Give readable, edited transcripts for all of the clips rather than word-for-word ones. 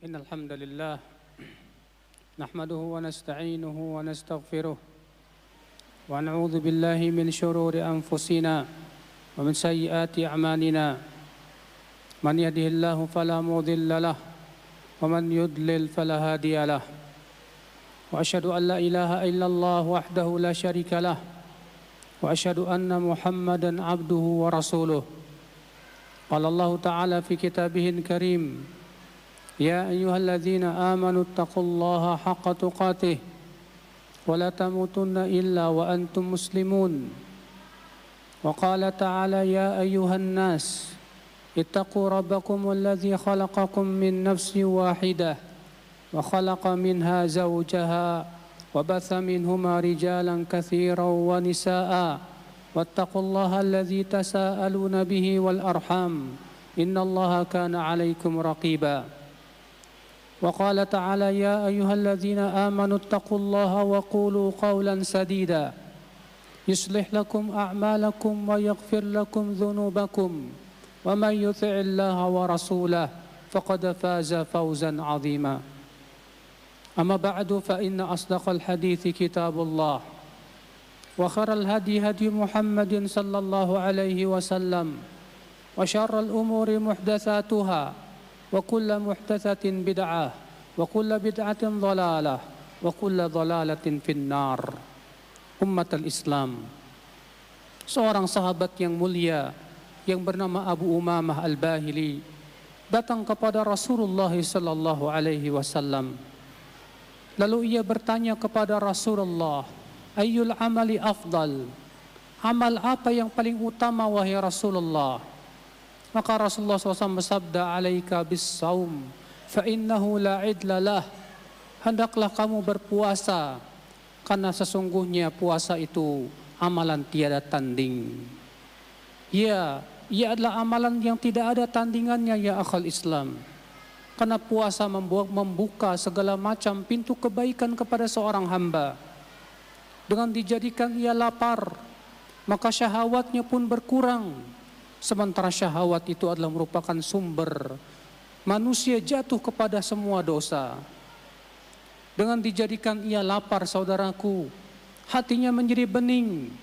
إن الحمد لله نحمده ونستعينه ونستغفره ونعوذ بالله من شرور أنفسنا ومن سيئات أعمالنا من يهده الله فلا مضل له ومن يضلل فلا هادي له وأشهد أن لا إله إلا الله وحده لا شريك له وأشهد أن محمدا عبده ورسوله قال الله تعالى في كتابه الكريم يا أيها الذين آمنوا اتقوا الله حق تقاته ولا تموتن إلا وأنتم مسلمون وقال تعالى يا أيها الناس اتقوا ربكم الذي خلقكم من نفس واحدة وخلق منها زوجها وبث منهما رجالا كثيرا ونساء واتقوا الله الذي تساءلون به والأرحام إن الله كان عليكم رقيبا وقال تعالى يا أيها الذين آمنوا اتقوا الله وقولوا قولا سديدا يصلح لكم أعمالكم ويغفر لكم ذنوبكم ومن يطع الله ورسوله فقد فاز فوزا عظيما أما بعد فإن أصدق الحديث كتاب الله وخير الهدي هدي محمد صلى الله عليه وسلم وشر الأمور محدثاتها وكل محدثة بدعة وكل بدعة ضلالة وكل ضلالة في النار. Ummatul Islam, seorang sahabat yang mulia yang bernama Abu Umamah Al-Bahili datang kepada Rasulullah sallallahu alaihi wasallam. Lalu ia bertanya kepada Rasulullah, ayyul amali afdal? Amal apa yang paling utama wahai Rasulullah? Maka Rasulullah SAW bersabda, alaika bis-saum fa innahu la idla lah. Hendaklah kamu berpuasa karena sesungguhnya puasa itu amalan tiada tanding. Ya, ia adalah amalan yang tidak ada tandingannya ya akhal Islam. Karena puasa membuka segala macam pintu kebaikan kepada seorang hamba. Dengan dijadikan ia lapar, maka syahwatnya pun berkurang. Sementara syahwat itu adalah merupakan sumber manusia jatuh kepada semua dosa. Dengan dijadikan ia lapar, saudaraku, hatinya menjadi bening,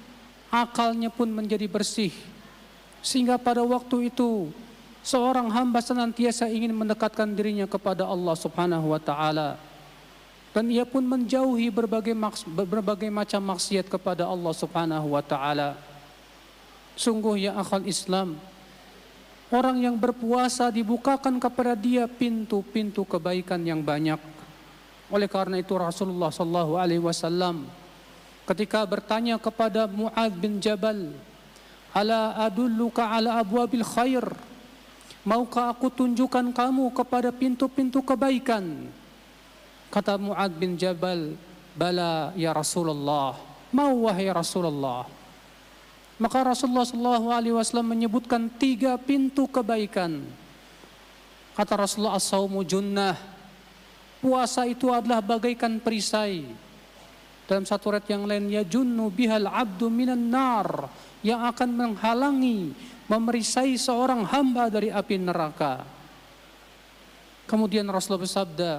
akalnya pun menjadi bersih. Sehingga pada waktu itu seorang hamba senantiasa ingin mendekatkan dirinya kepada Allah Subhanahu wa taala. Dan ia pun menjauhi berbagai macam maksiat kepada Allah Subhanahu wa taala. Sungguh ya akhal Islam, orang yang berpuasa dibukakan kepada dia pintu-pintu kebaikan yang banyak. Oleh karena itu Rasulullah sallallahu alaihi wasallam ketika bertanya kepada Mu'adz bin Jabal, ala adulluka ala abwabil khair? Maukah aku tunjukkan kamu kepada pintu-pintu kebaikan? Kata Mu'adz bin Jabal, bala ya Rasulullah, mau wahai Rasulullah. Maka Rasulullah SAW menyebutkan 3 pintu kebaikan. Kata Rasulullah, as-saumu junnah. Puasa itu adalah bagaikan perisai. Dalam satu riwayat yang lain, ya junnu bihal abdu minan nar, yang akan menghalangi, memerisai seorang hamba dari api neraka. Kemudian Rasulullah bersabda,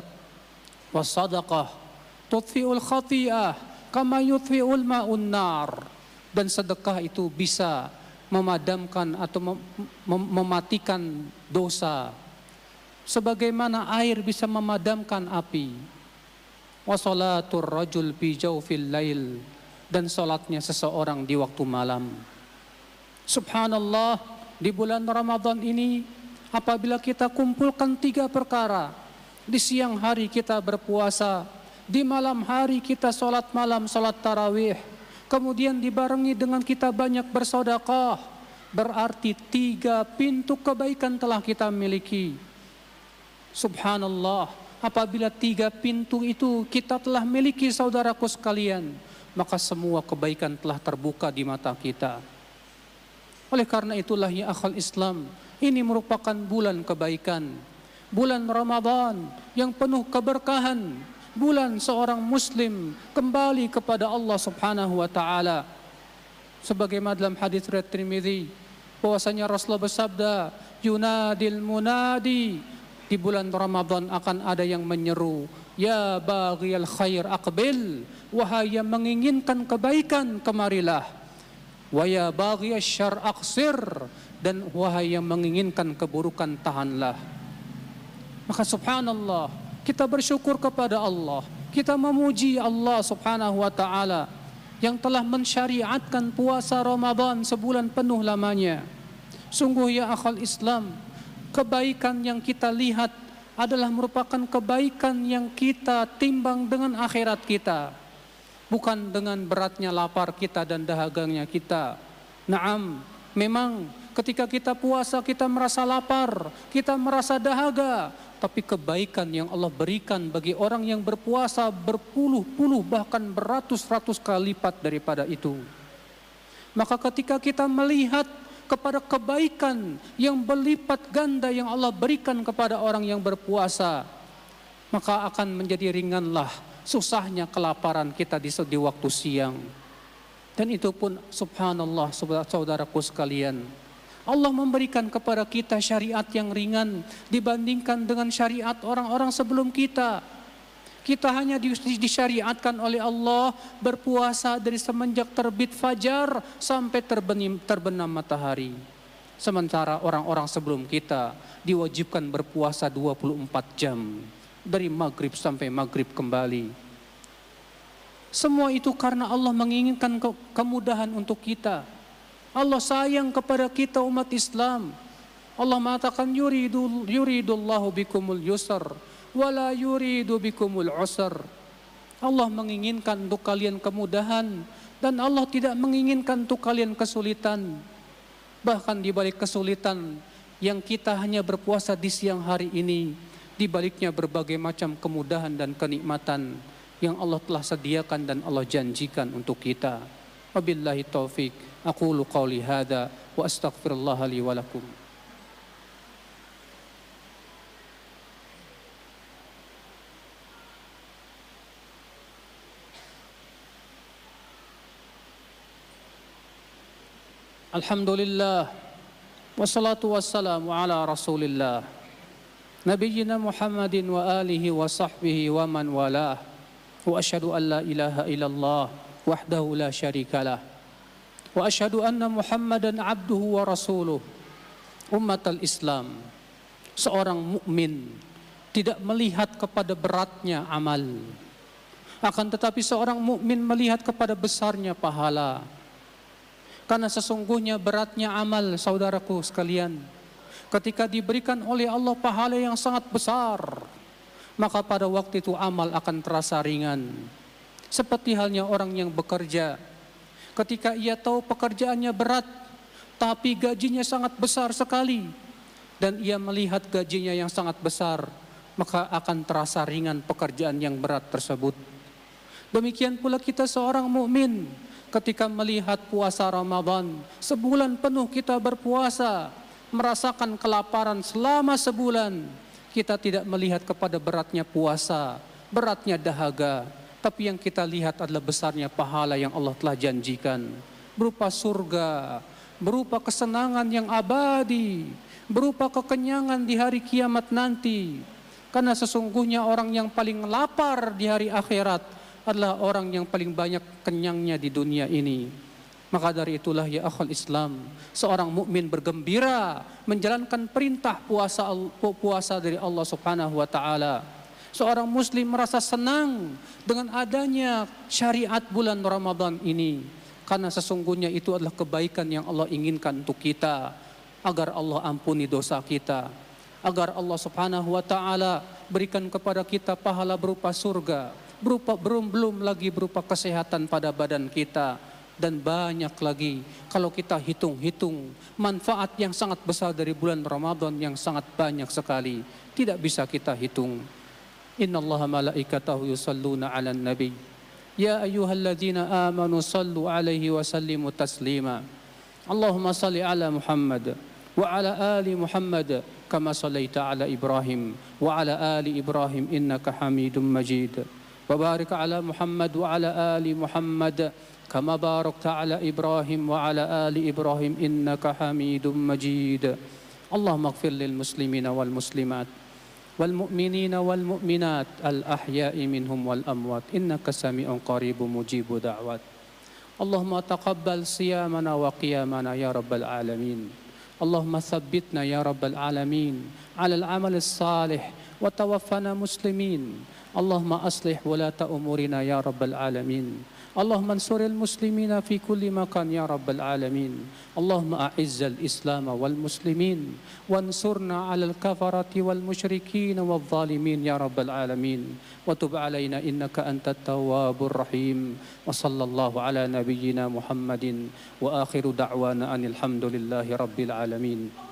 was-sadaqah tudfi'ul khati'ah kama yudfi'ul ma'un nar. Dan sedekah itu bisa memadamkan atau mematikan dosa, sebagaimana air bisa memadamkan api. Wa salatur rajul fi jawfil lail, dan salatnya seseorang di waktu malam. Subhanallah, di bulan Ramadan ini apabila kita kumpulkan 3 perkara, di siang hari kita berpuasa, di malam hari kita salat malam, salat tarawih, kemudian dibarengi dengan kita banyak bersedekah, berarti 3 pintu kebaikan telah kita miliki. Subhanallah, apabila 3 pintu itu kita telah miliki saudaraku sekalian, maka semua kebaikan telah terbuka di mata kita. Oleh karena itulah ya akhal Islam, ini merupakan bulan kebaikan, bulan Ramadan yang penuh keberkahan, bulan seorang muslim kembali kepada Allah Subhanahu wa taala. Sebagaimana dalam hadis riwayat Tirmidzi bahwasanya Rasulullah bersabda, yunadil munadi Di bulan Ramadan akan ada yang menyeru, ya baghiyal khair aqbil, wahai yang menginginkan kebaikan kemarilah. Wa ya baghiyasy syarr aqsir, dan wahai yang menginginkan keburukan tahanlah. Maka subhanallah, kita bersyukur kepada Allah, kita memuji Allah subhanahu wa ta'ala yang telah mensyariatkan puasa Ramadan sebulan penuh lamanya. Sungguh ya akhal Islam, kebaikan yang kita lihat adalah merupakan kebaikan yang kita timbang dengan akhirat kita, bukan dengan beratnya lapar kita dan dahaganya kita. Naam, memang ketika kita puasa kita merasa lapar, kita merasa dahaga, tapi kebaikan yang Allah berikan bagi orang yang berpuasa berpuluh-puluh bahkan beratus-ratus kali lipat daripada itu. Maka ketika kita melihat kepada kebaikan yang berlipat ganda yang Allah berikan kepada orang yang berpuasa, maka akan menjadi ringanlah susahnya kelaparan kita di waktu siang. Dan itu pun subhanallah saudaraku sekalian, Allah memberikan kepada kita syariat yang ringan dibandingkan dengan syariat orang-orang sebelum kita. Kita hanya disyariatkan oleh Allah berpuasa dari semenjak terbit fajar sampai terbenam matahari. Sementara orang-orang sebelum kita diwajibkan berpuasa 24 jam. Dari maghrib sampai maghrib kembali. Semua itu karena Allah menginginkan kemudahan untuk kita. Allah sayang kepada kita umat Islam. Allah mengatakan yuridullahu bikumul yusr wala yuridu bikumul usr. Allah menginginkan untuk kalian kemudahan dan Allah tidak menginginkan untuk kalian kesulitan. Bahkan di balik kesulitan yang kita hanya berpuasa di siang hari ini, di baliknya berbagai macam kemudahan dan kenikmatan yang Allah telah sediakan dan Allah janjikan untuk kita. Wabillahi taufik. Aqulu qawli hadza wa astaghfirullah li wa lakum. Alhamdulillah, wassalatu wassalamu ala rasulillah Nabiyyina Muhammadin wa alihi wa sahbihi wa man walah. Wa asyhadu an la ilaha illallah wahdahu la syarikalah. Wa asyhadu anna Muhammadan abduhu wa rasuluh. Ummatal Islam, seorang mukmin tidak melihat kepada beratnya amal, akan tetapi seorang mukmin melihat kepada besarnya pahala. Karena sesungguhnya beratnya amal, saudaraku sekalian, ketika diberikan oleh Allah pahala yang sangat besar, maka pada waktu itu amal akan terasa ringan. Seperti halnya orang yang bekerja, ketika ia tahu pekerjaannya berat, tapi gajinya sangat besar sekali, dan ia melihat gajinya yang sangat besar, maka akan terasa ringan pekerjaan yang berat tersebut. Demikian pula kita seorang mukmin, ketika melihat puasa Ramadan, sebulan penuh kita berpuasa, merasakan kelaparan selama sebulan, kita tidak melihat kepada beratnya puasa, beratnya dahaga, tapi yang kita lihat adalah besarnya pahala yang Allah telah janjikan, berupa surga, berupa kesenangan yang abadi, berupa kekenyangan di hari kiamat nanti. Karena sesungguhnya orang yang paling lapar di hari akhirat adalah orang yang paling banyak kenyangnya di dunia ini. Maka dari itulah ya akhul Islam, seorang mukmin bergembira menjalankan perintah puasa dari Allah Subhanahu wa taala. Seorang muslim merasa senang dengan adanya syariat bulan Ramadan ini, karena sesungguhnya itu adalah kebaikan yang Allah inginkan untuk kita, agar Allah ampuni dosa kita, agar Allah Subhanahu wa taala berikan kepada kita pahala berupa surga, belum lagi berupa kesehatan pada badan kita, dan banyak lagi kalau kita hitung-hitung manfaat yang sangat besar dari bulan Ramadan yang sangat banyak sekali, tidak bisa kita hitung. Innallaha malaikatahu yusalluna 'alan nabi ya ayyuhalladzina amanu sallu 'alaihi wa sallimu taslima. Allahumma salli 'ala Muhammad wa 'ala ali Muhammad kama sallaita 'ala Ibrahim wa 'ala ali Ibrahim innaka Hamidum Majid. وبارك على محمد وعلى آل محمد كما باركت على إبراهيم وعلى آل إبراهيم إنك حميد مجيد. اللهم اغفر للمسلمين والمسلمات والمؤمنين والمؤمنات الأحياء منهم والأموات إنك سميع قريب مجيب دعوات. اللهم تقبل صيامنا وقيامنا يا رب العالمين. اللهم ثبتنا يا رب العالمين على العمل الصالح وتوفنا مسلمين. اللهم أصلح ولاة أمورنا يا رب العالمين. اللهم انصر المسلمين في كل مكان يا رب العالمين. اللهم أعز الإسلام والمسلمين وانصرنا على الكفرة والمشركين والظالمين يا رب العالمين. وتب علينا إنك أنت التواب الرحيم. وصلى الله على نبينا محمد وآخر دعوانا أن الحمد لله رب العالمين.